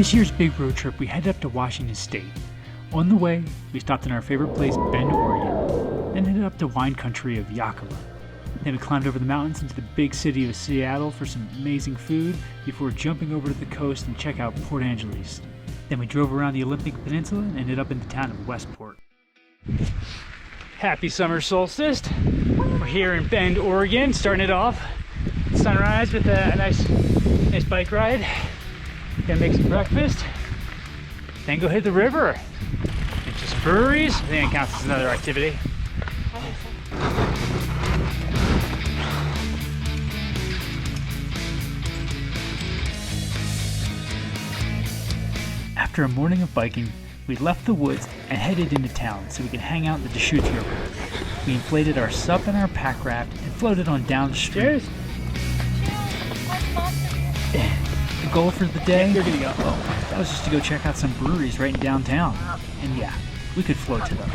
This year's big road trip, we headed up to Washington State. On the way, we stopped in our favorite place, Bend, Oregon, then headed up to wine country of Yakima. Then we climbed over the mountains into the big city of Seattle for some amazing food before jumping over to the coast and check out Port Angeles. Then we drove around the Olympic Peninsula and ended up in the town of Westport. Happy summer solstice. We're here in Bend, Oregon, starting it off. Sunrise with a nice bike ride. Gonna make some breakfast. Then go hit the river. Into some breweries. I think it counts as another activity. After a morning of biking, we left the woods and headed into town so we could hang out in the Deschutes River. We inflated our sup and our pack raft and floated on down the street. Cheers. The goal for the day, that was just to go check out some breweries right in downtown. And yeah, we could float to them.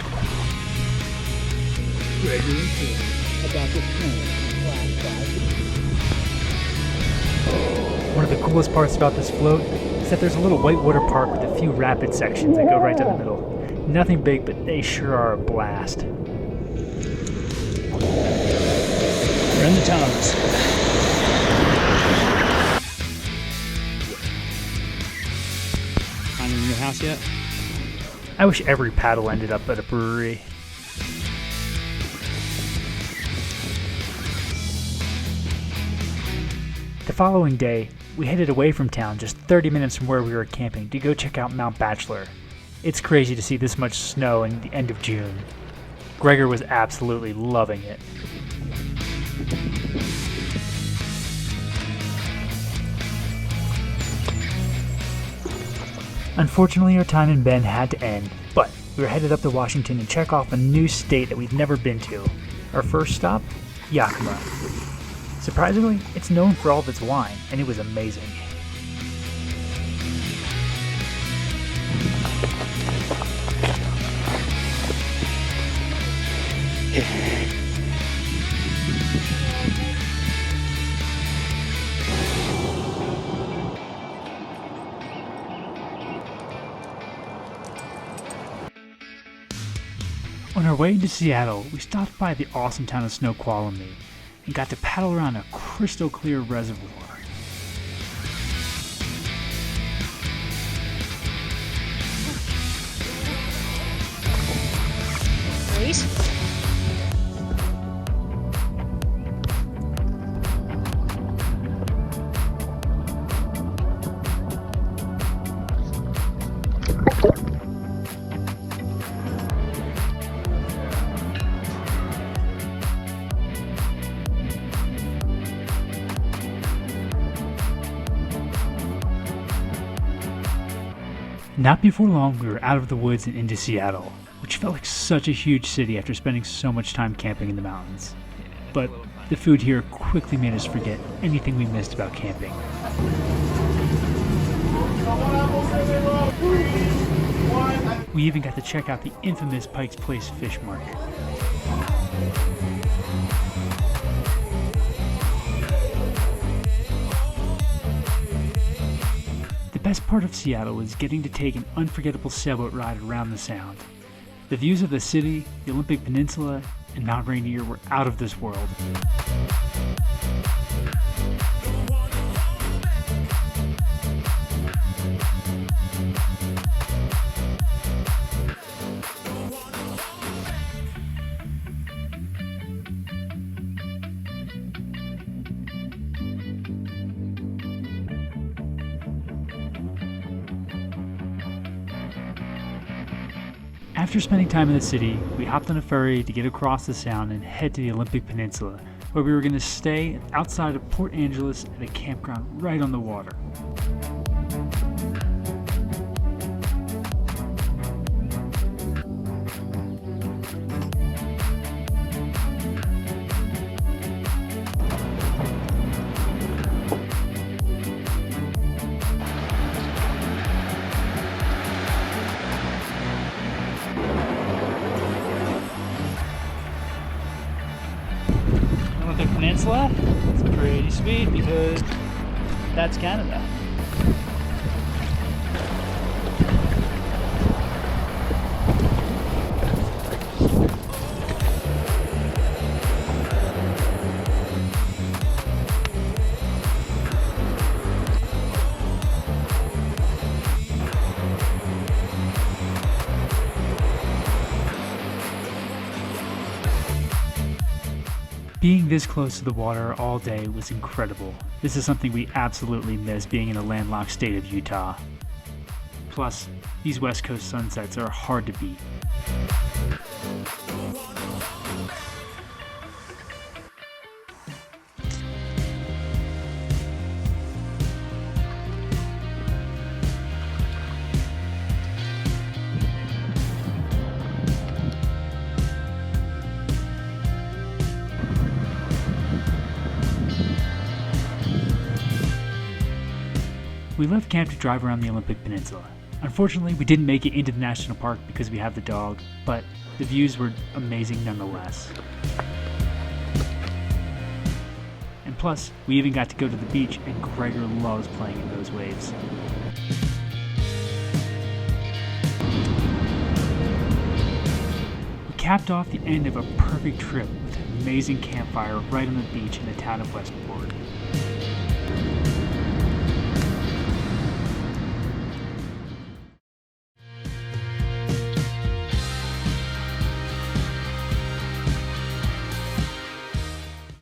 One of the coolest parts about this float is that there's a little whitewater park with a few rapid sections that go right down the middle. Nothing big, but they sure are a blast. We're in the tunnels. Finding a new house yet? I wish every paddle ended up at a brewery. The following day, we headed away from town just 30 minutes from where we were camping to go check out Mount Bachelor. It's crazy to see this much snow in the end of June. Gregor was absolutely loving it. Unfortunately, our time in Bend had to end, but we were headed up to Washington to check off a new state that we've never been to. Our first stop, Yakima. Surprisingly, it's known for all of its wine, and it was amazing. On our way into Seattle, we stopped by the awesome town of Snoqualmie and got to paddle around a crystal clear reservoir. Please. Not before long, we were out of the woods and into Seattle, which felt like such a huge city after spending so much time camping in the mountains. But the food here quickly made us forget anything we missed about camping. We even got to check out the infamous Pike's Place Fish Market. The best part of Seattle was getting to take an unforgettable sailboat ride around the Sound. The views of the city, the Olympic Peninsula, and Mount Rainier were out of this world. After spending time in the city, we hopped on a ferry to get across the Sound and head to the Olympic Peninsula, where we were going to stay outside of Port Angeles at a campground right on the water. Olympic Peninsula. It's pretty sweet because that's Canada. Being this close to the water all day was incredible. This is something we absolutely miss being in the landlocked state of Utah. Plus, these West Coast sunsets are hard to beat. We left camp to drive around the Olympic Peninsula. Unfortunately, we didn't make it into the national park because we have the dog, but the views were amazing nonetheless. And plus, we even got to go to the beach, and Gregor loves playing in those waves. We capped off the end of a perfect trip with an amazing campfire right on the beach in the town of Westport.